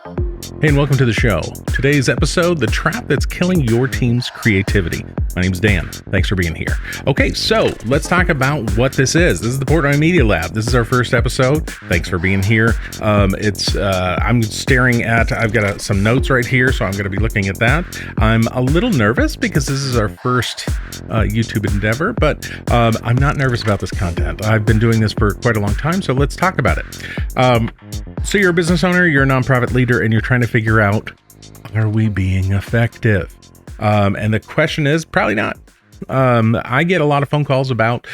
Hey, and welcome to the show. Today's episode, the trap that's killing your team's creativity. My name's Dan. Thanks for being here. Okay, so let's talk about what this is. This is the Portnoy Media Lab. This is our first episode. Thanks for being here. I'm staring at, I've got some notes right here, so I'm going to be looking at that. I'm a little nervous because this is our first YouTube endeavor, but I'm not nervous about this content. I've been doing this for quite a long time, so let's talk about it. So you're a business owner, you're a nonprofit leader, and you're trying to figure out, are we being effective? And the question is probably not. I get a lot of phone calls about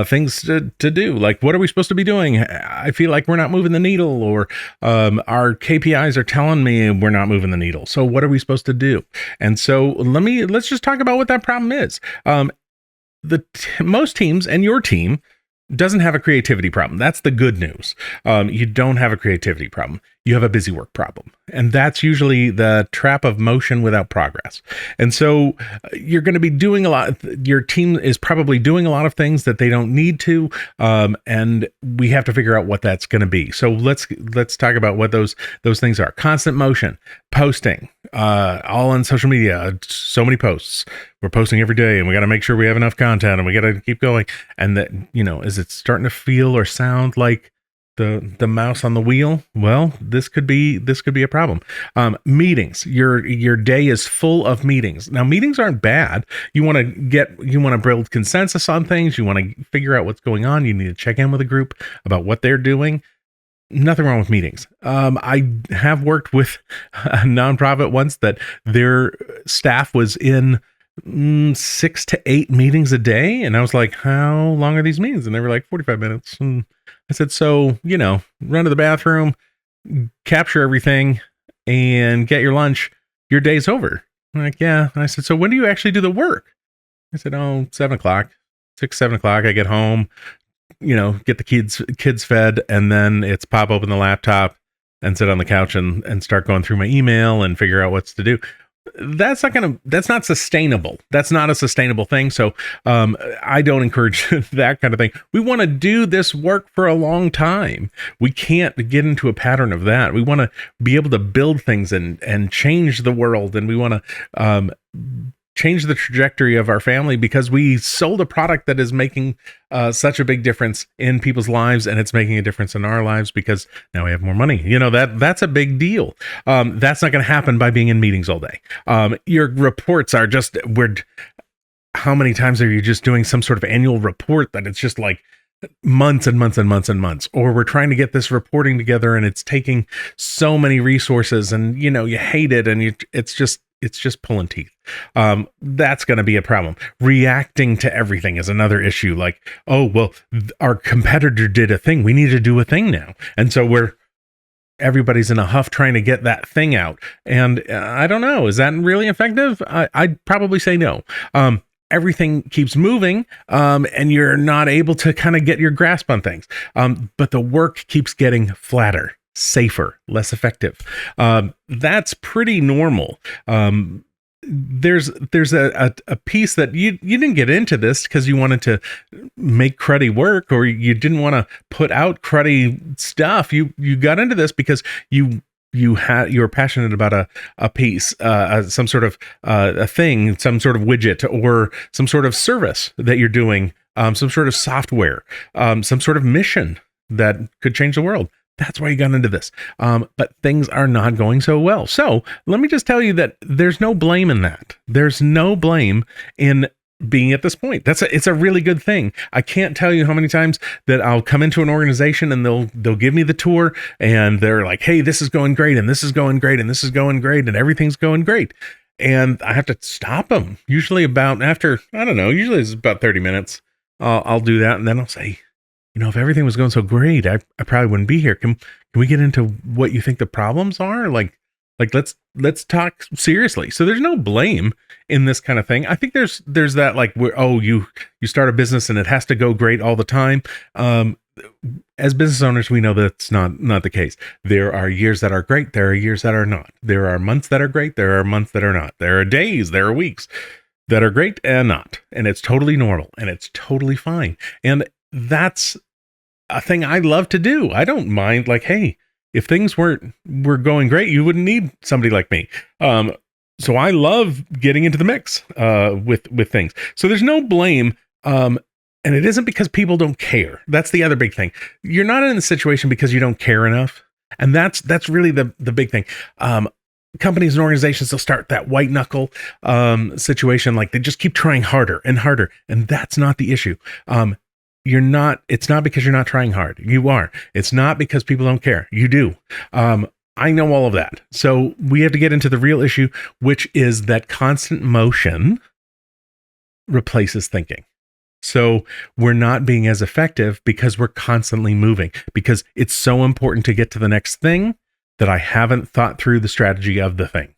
things to do, like what are we supposed to be doing? I feel like we're not moving the needle, or our KPIs are telling me we're not moving the needle. So what are we supposed to do? And so let's just talk about what that problem is. Most teams, and your team, doesn't have a creativity problem. That's the good news. You don't have a creativity problem. You have a busy work problem. And that's usually the trap of motion without progress. And so you're going to be doing a lot. Your team is probably doing a lot of things that they don't need to. And we have to figure out what that's going to be. So let's talk about what those things are. Constant motion, posting, all on social media, so many posts. We're posting every day, and we got to make sure we have enough content, and we got to keep going. And that, is it starting to feel or sound like the mouse on the wheel? Well, this could be a problem. Meetings. Your day is full of meetings. Now, meetings aren't bad. You want to build consensus on things. You want to figure out what's going on. You need to check in with a group about what they're doing. Nothing wrong with meetings. I have worked with a nonprofit once that their staff was in 6 to 8 meetings a day. And I was like, how long are these meetings? And they were like 45 minutes. And I said, so, run to the bathroom, capture everything, and get your lunch. Your day's over. I'm like, yeah. And I said, so when do you actually do the work? I said, 7 o'clock, 7 o'clock. I get home, get the kids fed, and then it's pop open the laptop and sit on the couch and start going through my email and figure out what's to do. That's not sustainable. That's not a sustainable thing. So I don't encourage that kind of thing. We want to do this work for a long time. We can't get into a pattern of that. We want to be able to build things and change the world. And we want to change the trajectory of our family because we sold a product that is making such a big difference in people's lives, and it's making a difference in our lives because now we have more money. That's a big deal. That's not going to happen by being in meetings all day. Your reports are just weird. How many times are you just doing some sort of annual report that it's just like months and months and months and months, or we're trying to get this reporting together and it's taking so many resources, and you hate it, and it's just pulling teeth. That's going to be a problem. Reacting to everything is another issue. Like, oh, well, our competitor did a thing. We need to do a thing now. And so everybody's in a huff trying to get that thing out. And I don't know, is that really effective? I'd probably say no. Everything keeps moving, and you're not able to kind of get your grasp on things. But the work keeps getting flatter, safer, less effective. That's pretty normal. There's a piece that you didn't get into this because you wanted to make cruddy work, or you didn't want to put out cruddy stuff. You got into this because you were passionate about a piece, some sort of a thing, some sort of widget, or some sort of service that you're doing, some sort of software, some sort of mission that could change the world. That's why you got into this. But things are not going so well. So let me just tell you that there's no blame in that. There's no blame in being at this point. It's a really good thing. I can't tell you how many times that I'll come into an organization and they'll give me the tour, and they're like, hey, this is going great, and this is going great, and this is going great, and everything's going great. And I have to stop them. Usually usually it's about 30 minutes. I'll do that, and then I'll say, if everything was going so great, I probably wouldn't be here. Can we get into what you think the problems are? Like let's talk seriously. So there's no blame in this kind of thing. I think there's that, like, you start a business and it has to go great all the time. As business owners, we know that's not the case. There are years that are great. There are years that are not. There are months that are great. There are months that are not. There are days, there are weeks that are great and not. And it's totally normal and it's totally fine. And that's a thing I love to do. I don't mind, like, hey, If things were going great, you wouldn't need somebody like me. So I love getting into the mix with things. So there's no blame. And it isn't because people don't care. That's the other big thing. You're not in the situation because you don't care enough. And that's really the big thing. Companies and organizations, they'll start that white knuckle situation. Like they just keep trying harder and harder. And that's not the issue. It's not because you're not trying hard. You are. It's not because people don't care. You do. I know all of that. So we have to get into the real issue, which is that constant motion replaces thinking. So we're not being as effective because we're constantly moving, because it's so important to get to the next thing that I haven't thought through the strategy of the thing,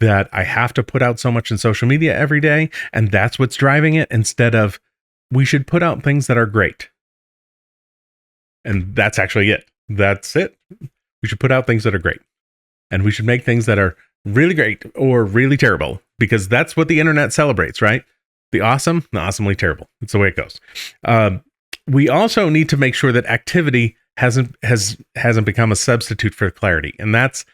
that I have to put out so much in social media every day. And that's what's driving it, instead of we should put out things that are great. And that's actually it. That's it. We should put out things that are great, and we should make things that are really great or really terrible, because that's what the internet celebrates, right? The awesome, the awesomely terrible. It's the way it goes. We also need to make sure that activity hasn't become a substitute for clarity. And that's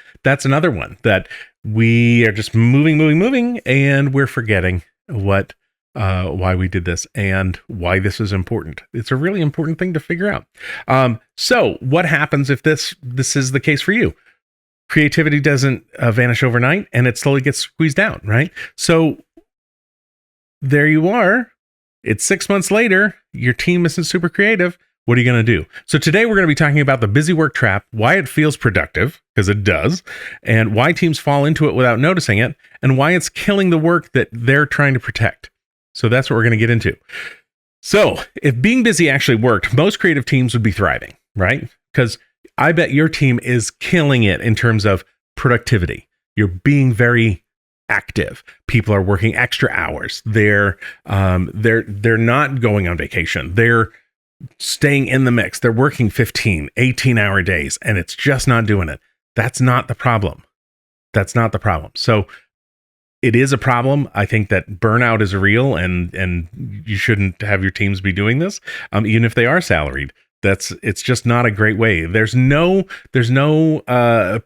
another one, that we are just moving, and we're forgetting why we did this and why this is important. It's a really important thing to figure out. So what happens if this is the case for you? Creativity doesn't vanish overnight, and it slowly gets squeezed out, right? So there you are. It's 6 months later. Your team isn't super creative. What are you going to do? So today we're going to be talking about the busy work trap, why it feels productive, because it does, and why teams fall into it without noticing it, and why it's killing the work that they're trying to protect. So that's what we're going to get into. So if being busy actually worked, most creative teams would be thriving, right? Because I bet your team is killing it in terms of productivity. You're being very active. People are working extra hours. They're not going on vacation. They're staying in the mix. They're working 15, 18-hour days, and it's just not doing it. That's not the problem. That's not the problem. So it is a problem. I think that burnout is real, and you shouldn't have your teams be doing this, even if they are salaried. It's just not a great way. There's no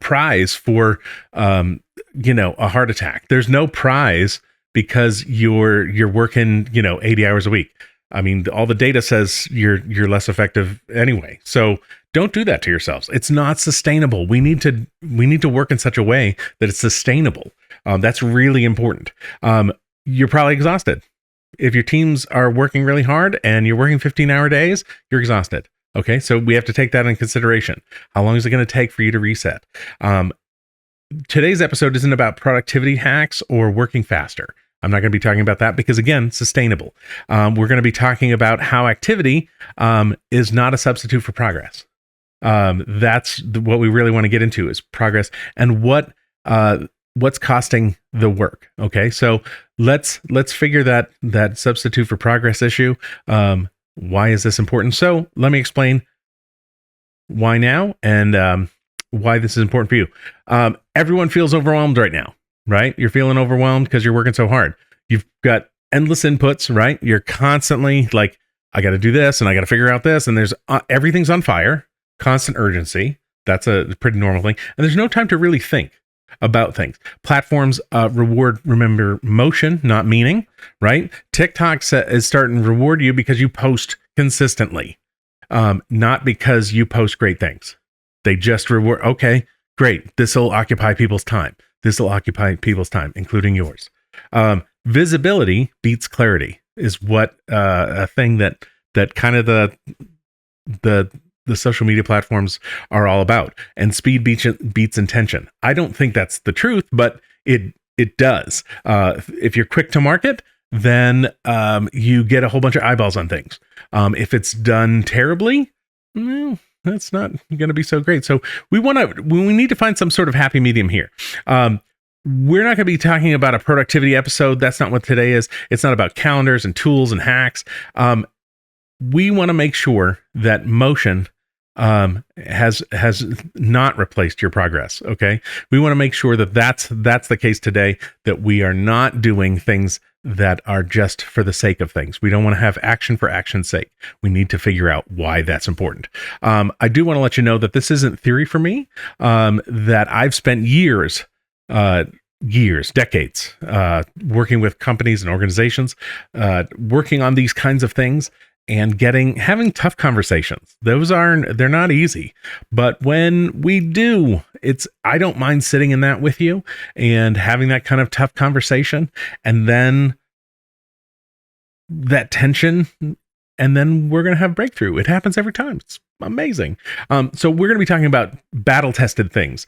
prize for a heart attack. There's no prize because you're working 80 hours a week. I mean, all the data says you're less effective anyway. So don't do that to yourselves. It's not sustainable. We need to work in such a way that it's sustainable. That's really important. You're probably exhausted. If your teams are working really hard and you're working 15-hour days, you're exhausted. Okay, so we have to take that in consideration. How long is it going to take for you to reset? Today's episode isn't about productivity hacks or working faster. I'm not going to be talking about that because, again, sustainable. We're going to be talking about how activity is not a substitute for progress. That's what we really want to get into, is progress and what's costing the work. Okay, so let's figure that substitute for progress issue. Why is this important? So let me explain why now and why this is important for you. Everyone feels overwhelmed right now, right? You're feeling overwhelmed because you're working so hard. You've got endless inputs, right? You're constantly like, I got to do this and I got to figure out this. And there's everything's on fire, constant urgency. That's a pretty normal thing. And there's no time to really think about things. Platforms remember motion, not meaning, right? TikTok is starting to reward you because you post consistently, not because you post great things. They just reward, okay, great. This will occupy people's time. Including yours. Visibility beats clarity is what a thing that kind of the social media platforms are all about. And speed beats intention. I don't think that's the truth, but it does. If you're quick to market, then you get a whole bunch of eyeballs on things. If it's done terribly, that's not going to be so great. So we need to find some sort of happy medium here. We're not going to be talking about a productivity episode. That's not what today is. It's not about calendars and tools and hacks. We want to make sure that motion has not replaced your progress. Okay, we want to make sure that that's the case today. That we are not doing things that are just for the sake of things. We don't want to have action for action's sake. We need to figure out why that's important. I do want to let you know that this isn't theory for me. That I've spent years, decades, working with companies and organizations, working on these kinds of things and having tough conversations. They're not easy, but when we do, I don't mind sitting in that with you and having that kind of tough conversation, and then that tension, and then we're going to have breakthrough. It happens every time. It's amazing. So we're going to be talking about battle-tested things.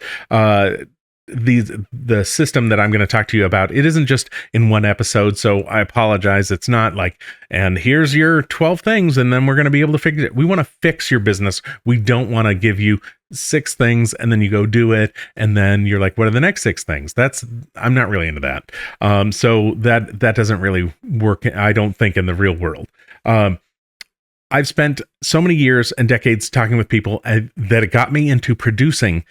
The system that I'm going to talk to you about, it isn't just in one episode, so I apologize. It's not like, and here's your 12 things, and then we're going to be able to fix it. We want to fix your business. We don't want to give you 6 things, and then you go do it, and then you're like, what are the next 6 things? I'm not really into that. So that doesn't really work, I don't think, in the real world. I've spent so many years and decades talking with people that it got me into producing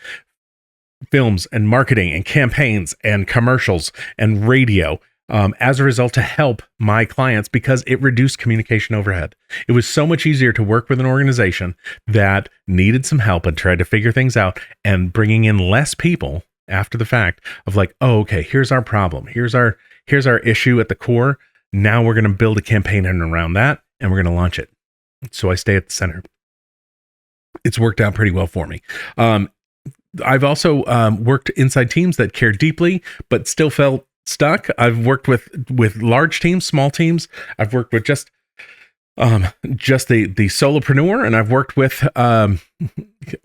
films and marketing and campaigns and commercials and radio as a result to help my clients, because it reduced communication overhead. It was so much easier to work with an organization that needed some help and tried to figure things out, and bringing in less people after the fact of like, oh, okay, here's our problem. Here's our issue at the core. Now we're going to build a campaign in and around that, and we're going to launch it. So I stay at the center. It's worked out pretty well for me. I've also worked inside teams that care deeply, but still felt stuck. I've worked with large teams, small teams. I've worked with just the solopreneur, and I've worked with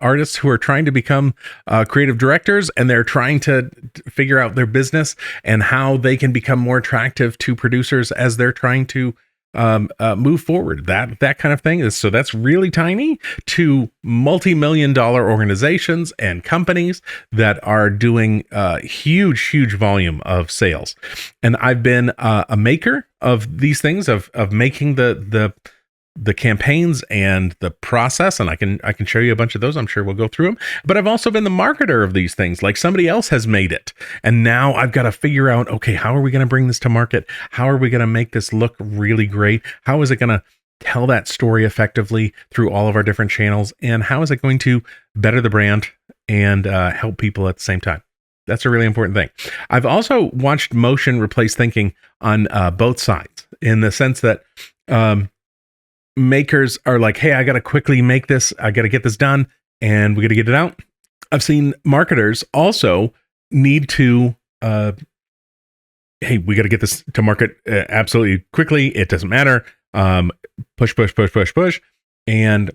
artists who are trying to become creative directors, and they're trying to figure out their business and how they can become more attractive to producers as they're trying to move forward. That kind of thing is, so that's really tiny to multi-million-dollar organizations and companies that are doing huge volume of sales. And I've been a maker of these things, of making the campaigns and the process, and I can show you a bunch of those. I'm sure we'll go through them. But I've also been the marketer of these things. Like, somebody else has made it, and now I've got to figure out, okay, how are we going to bring this to market? How are we going to make this look really great? How is it going to tell that story effectively through all of our different channels? And how is it going to better the brand and help people at the same time? That's a really important thing. I've also watched motion replace thinking on both sides, in the sense that makers are like, hey, I got to quickly make this. I got to get this done, and we got to get it out. I've seen marketers also need to, hey, we got to get this to market absolutely quickly. It doesn't matter. Push. And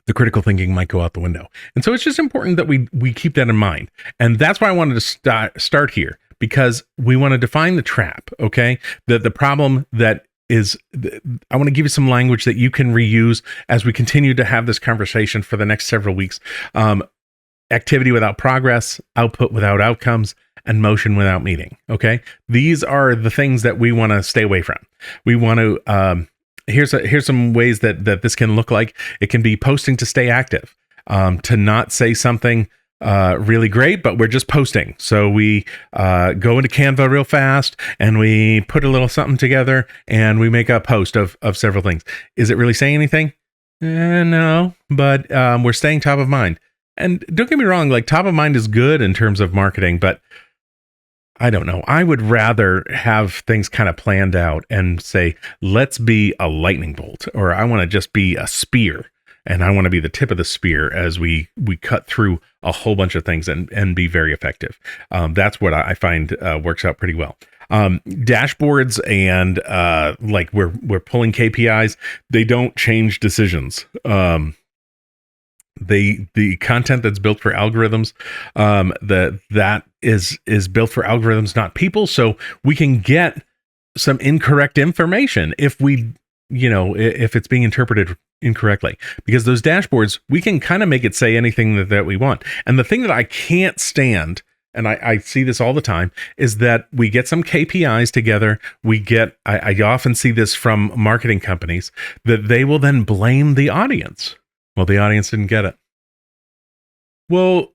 the critical thinking might go out the window. And so it's just important that we keep that in mind. And that's why I wanted to start here, because we want to define the trap. Okay. The problem that is, I want to give you some language that you can reuse as we continue to have this conversation for the next several weeks. Activity without progress, output without outcomes, and motion without meaning. Okay. These are the things that we want to stay away from. We want to, here's some ways that this can look like. It can be posting to stay active, to not say something really great, but we're just posting. So we go into Canva real fast, and we put a little something together, and we make a post of several things. Is it really saying anything? No, but we're staying top of mind. And don't get me wrong, like, top of mind is good in terms of marketing, but I don't know. I would rather have things kind of planned out and say, let's be a lightning bolt, or I want to just be a spear. And I want to be the tip of the spear as we cut through a whole bunch of things and be very effective. That's what I find works out pretty well. Dashboards and like we're pulling KPIs. They don't change decisions. The content that's built for algorithms, that is built for algorithms, not people. So we can get some incorrect information if if it's being interpreted incorrectly, because those dashboards, we can kind of make it say anything that we want. And the thing that I can't stand, and I see this all the time, is that we get some KPIs together. I often see this from marketing companies, that they will then blame the audience. Well, the audience didn't get it. Well,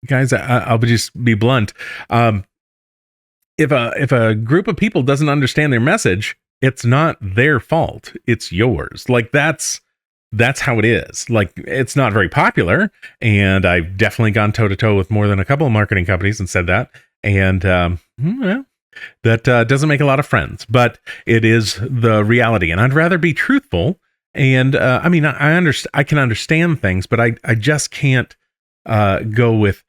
guys, I'll just be blunt. If a group of people doesn't understand their message, it's not their fault. It's yours. Like that's how it is. Like, it's not very popular, and I've definitely gone toe to toe with more than a couple of marketing companies and said that. And well, that doesn't make a lot of friends, but it is the reality. And I'd rather be truthful. And I mean, I can understand things, but I just can't go with,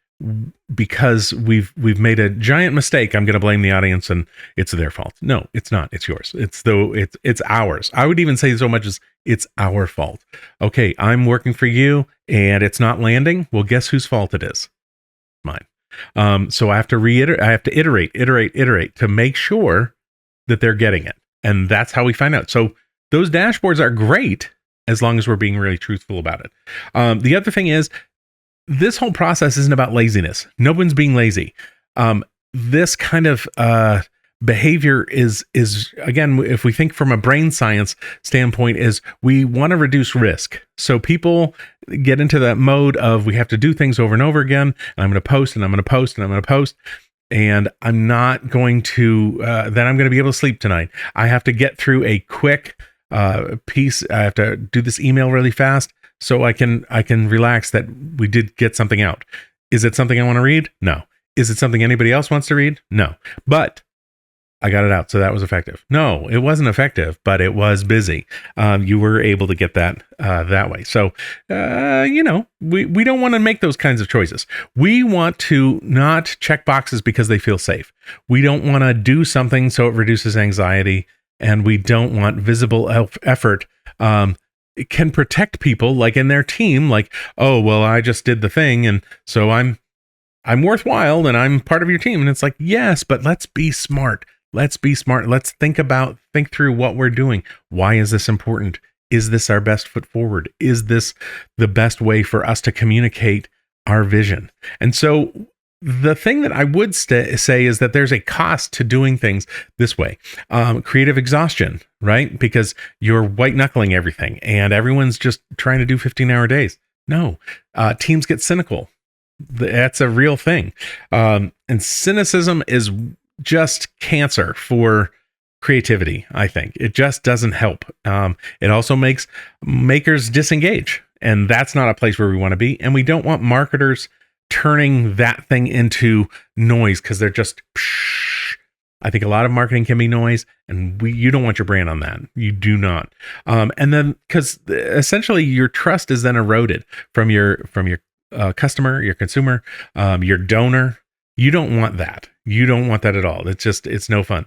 because we've made a giant mistake, I'm going to blame the audience and it's their fault. No, it's not. It's yours. It's ours. I would even say so much as it's our fault. Okay, I'm working for you and it's not landing. Well, guess whose fault it is? Mine. So I have to iterate to make sure that they're getting it. And that's how we find out. So those dashboards are great as long as we're being really truthful about it. The other thing is, this whole process isn't about laziness. No one's being lazy. This kind of behavior is again, if we think from a brain science standpoint, is we want to reduce risk. So people get into that mode of, we have to do things over and over again. And I'm going to post and I'm going to post and I'm going to post. And I'm not going to, then I'm going to be able to sleep tonight. I have to get through a quick piece. I have to do this email really fast, so I can relax that we did get something out. Is it something I want to read? No. Is it something anybody else wants to read? No. But I got it out, so that was effective. No, it wasn't effective, but it was busy. You were able to get that that way. So, we don't want to make those kinds of choices. We want to not check boxes because they feel safe. We don't want to do something so it reduces anxiety, and we don't want visible effort. It can protect people, like in their team, like, oh, well, I just did the thing, and so I'm worthwhile and I'm part of your team. And it's like, yes, but let's be smart. Let's be smart. Let's think through what we're doing. Why is this important? Is this our best foot forward? Is this the best way for us to communicate our vision? And so the thing that I would say is that there's a cost to doing things this way. Creative exhaustion, right? Because you're white knuckling everything and everyone's just trying to do 15-hour days. No, teams get cynical. That's a real thing. And cynicism is just cancer for creativity, I think. It just doesn't help. It also makes makers disengage. And that's not a place where we want to be. And we don't want marketers turning that thing into noise, because they're just I think a lot of marketing can be noise, and you don't want your brand on that. You do not. And then, because essentially your trust is then eroded from your customer, your consumer, your donor. You don't want that. You don't want that at all. It's no fun.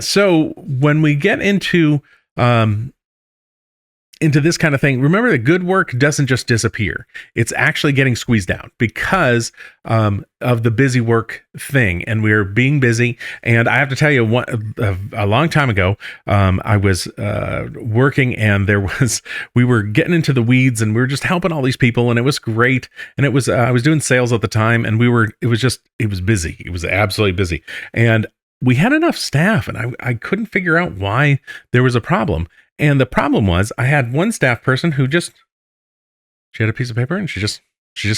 So when we get into this kind of thing, remember that good work doesn't just disappear. It's actually getting squeezed out because of the busy work thing. And we're being busy. And I have to tell you, a long time ago, I was working, and we were getting into the weeds, and we were just helping all these people, and it was great. And it was I was doing sales at the time, and it was busy. It was absolutely busy. And we had enough staff, and I couldn't figure out why there was a problem. And the problem was, I had one staff person who she had a piece of paper, and she just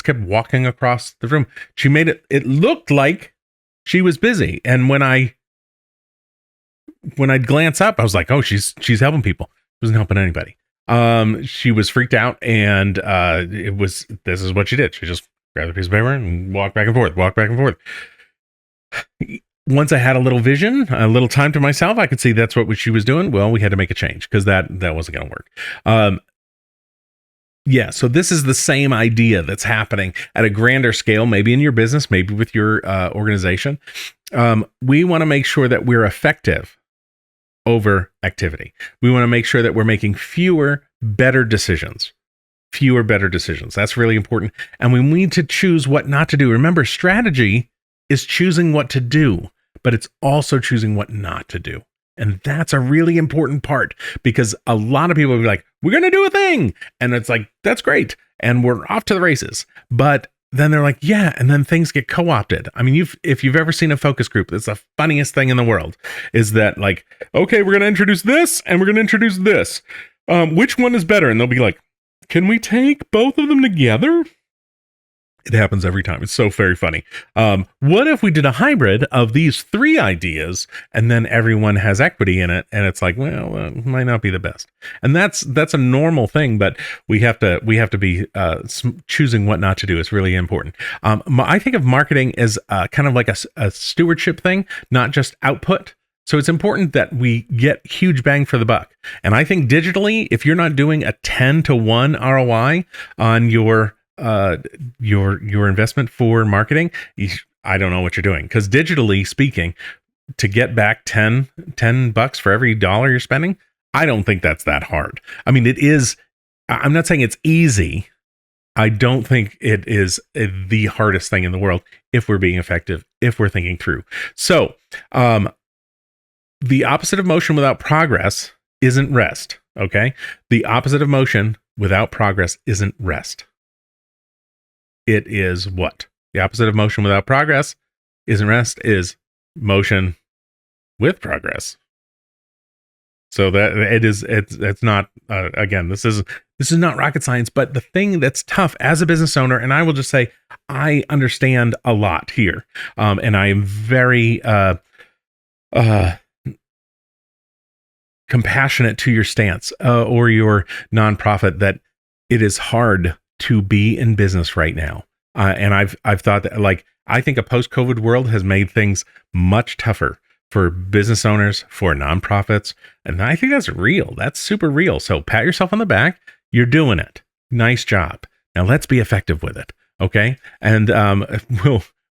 kept walking across the room. She made it looked like she was busy. And when I'd glance up, I was like, oh, she's helping people. She wasn't helping anybody. She was freaked out, and this is what she did. She just grabbed a piece of paper and walked back and forth. Once I had a little vision, a little time to myself, I could see that's what she was doing. Well, we had to make a change, because that wasn't going to work. So this is the same idea that's happening at a grander scale, maybe in your business, maybe with your organization. We want to make sure that we're effective over activity. We want to make sure that we're making fewer, better decisions. That's really important. And we need to choose what not to do. Remember, strategy is choosing what to do, but it's also choosing what not to do. And that's a really important part, because a lot of people will be like, we're going to do a thing. And it's like, that's great. And we're off to the races. But then they're like, yeah, and then things get co-opted. I mean, if you've ever seen a focus group, it's the funniest thing in the world is that like, okay, we're going to introduce this and we're going to introduce this. Which one is better? And they'll be like, can we take both of them together? It happens every time. It's so very funny. What if we did a hybrid of these three ideas and then everyone has equity in it? And it's like, well, it might not be the best. And that's a normal thing, but we have to be choosing what not to do. It's really important. I think of marketing as kind of like a stewardship thing, not just output. So it's important that we get huge bang for the buck. And I think digitally, if you're not doing a 10-to-1 ROI on your investment for marketing, I don't know what you're doing, because digitally speaking, to get back $10 for every dollar you're spending, I don't think that's that hard. I mean, it is. I'm not saying it's easy. I don't think it is the hardest thing in the world if we're being effective, if we're thinking through. So, the opposite of motion without progress isn't rest. Okay. The opposite of motion without progress isn't rest. It is what? The opposite of motion without progress isn't rest, is motion with progress. So that it's not, again, this is not rocket science, but the thing that's tough as a business owner, and I will just say, I understand a lot here. And I am very, compassionate to your stance, or your nonprofit, that it is hard to be in business right now. And I've thought that, like, I think a post-COVID world has made things much tougher for business owners, for nonprofits. And I think that's real. That's super real. So pat yourself on the back. You're doing it. Nice job. Now let's be effective with it. Okay. And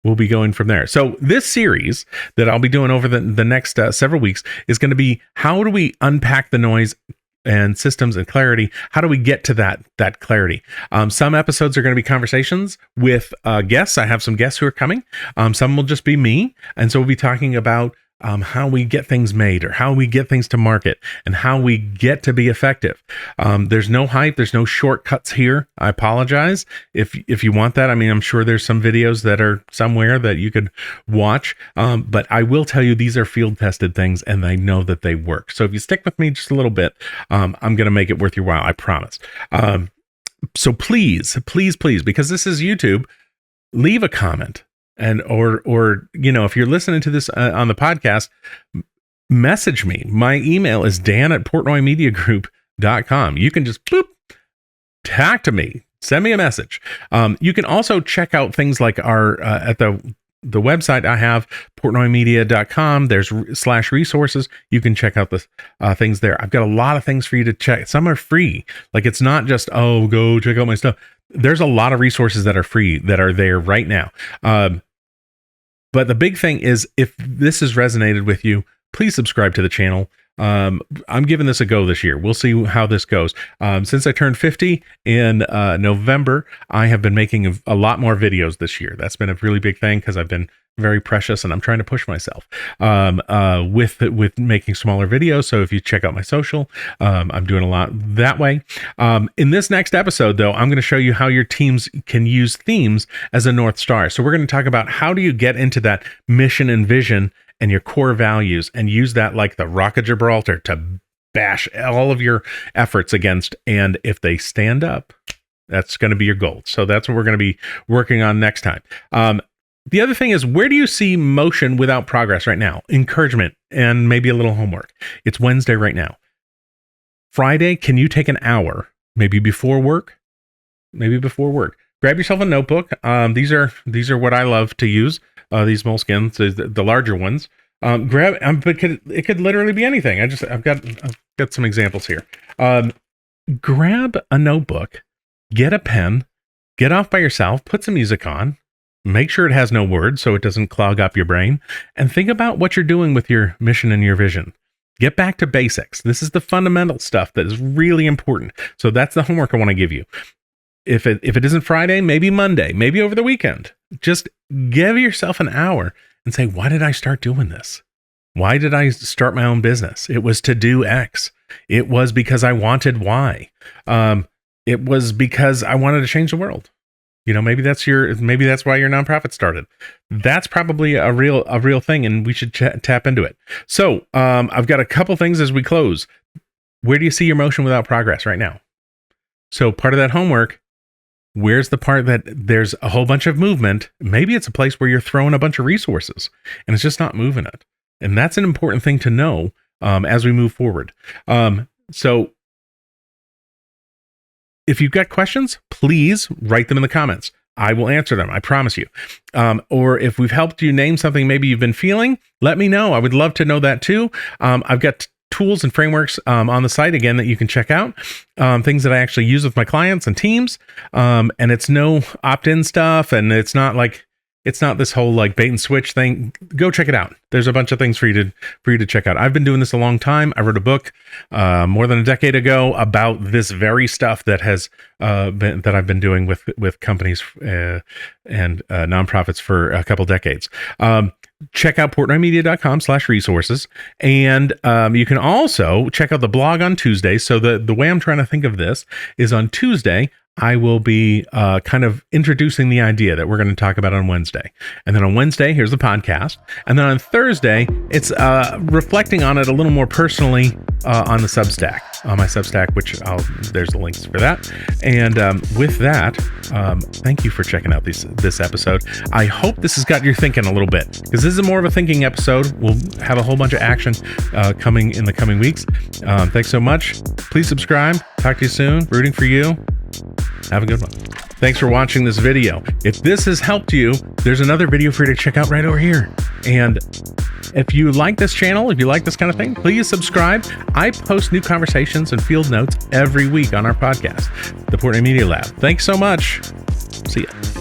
we'll be going from there. So this series that I'll be doing over the next several weeks is going to be, how do we unpack the noise and systems and clarity? How do we get to that clarity? Some episodes are going to be conversations with guests. I have some guests who are coming. Some will just be me. And so we'll be talking about how we get things made, or how we get things to market, and how we get to be effective. There's no hype. There's no shortcuts here. I apologize. If you want that, I mean, I'm sure there's some videos that are somewhere that you could watch. But I will tell you, these are field tested things, and I know that they work. So if you stick with me just a little bit, I'm going to make it worth your while. I promise. So please, because this is YouTube, leave a comment. And or if you're listening to this on the podcast, message me. My email is dan@portnoymediagroup.com. You can just talk to me, send me a message. You can also check out things like our at the website I have, portnoymedia.com. There's /resources. You can check out the things there. I've got a lot of things for you to check. Some are free. Like, it's not just, go check out my stuff. There's a lot of resources that are free that are there right now. But the big thing is, if this has resonated with you, please subscribe to the channel. I'm giving this a go this year. We'll see how this goes. Since I turned 50 in November, I have been making a lot more videos this year. That's been a really big thing, because I've been very precious, and I'm trying to push myself with making smaller videos. So if you check out my social, I'm doing a lot that way. In this next episode, though, I'm going to show you how your teams can use themes as a North Star. So we're going to talk about, how do you get into that mission and vision and your core values, and use that like the Rock of Gibraltar to bash all of your efforts against. And if they stand up, that's going to be your goal. So that's what we're going to be working on next time. The other thing is, where do you see motion without progress right now? Encouragement and maybe a little homework. It's Wednesday right now. Friday, can you take an hour, maybe before work? Grab yourself a notebook. These are what I love to use. These Moleskines, the larger ones. But it could literally be anything. I've got some examples here. Grab a notebook, get a pen, get off by yourself, put some music on. Make sure it has no words so it doesn't clog up your brain, and think about what you're doing with your mission and your vision. Get back to basics. This is the fundamental stuff that is really important. So that's the homework I want to give you. If it isn't Friday, maybe Monday, maybe over the weekend. Just give yourself an hour and say, why did I start doing this? Why did I start my own business? It was to do X. It was because I wanted Y. It was because I wanted to change the world. Maybe that's why your nonprofit started. That's probably a real thing, and we should tap into it. So I've got a couple things as we close. Where do you see your motion without progress right now? So part of that homework, where's the part that there's a whole bunch of movement? Maybe it's a place where you're throwing a bunch of resources and it's just not moving it. And that's an important thing to know as we move forward. So if you've got questions, please write them in the comments. I will answer them. I promise you. Or if we've helped you name something maybe you've been feeling, let me know. I would love to know that too. I've got tools and frameworks on the site again that you can check out, things that I actually use with my clients and teams. And it's no opt-in stuff, and it's not this whole like bait and switch thing. Go check it out. There's a bunch of things for you to check out. I've been doing this a long time. I wrote a book more than a decade ago about this very stuff that I've been doing with companies and nonprofits for a couple decades. Check out portnoymedia.com/resources. And you can also check out the blog on Tuesday. So the way I'm trying to think of this is on Tuesday, I will be kind of introducing the idea that we're going to talk about on Wednesday. And then on Wednesday, here's the podcast. And then on Thursday, it's reflecting on it a little more personally on the Substack, on my Substack, which there's the links for that. And with that, thank you for checking out this episode. I hope this has got you thinking a little bit, because this is more of a thinking episode. We'll have a whole bunch of action coming in the coming weeks. Thanks so much. Please subscribe. Talk to you soon. Rooting for you. Have a good one. Thanks for watching this video. If this has helped you, there's another video for you to check out right over here. And if you like this channel, if you like this kind of thing, please subscribe. I post new conversations and field notes every week on our podcast, the Portnoy Media Lab. Thanks so much. See ya.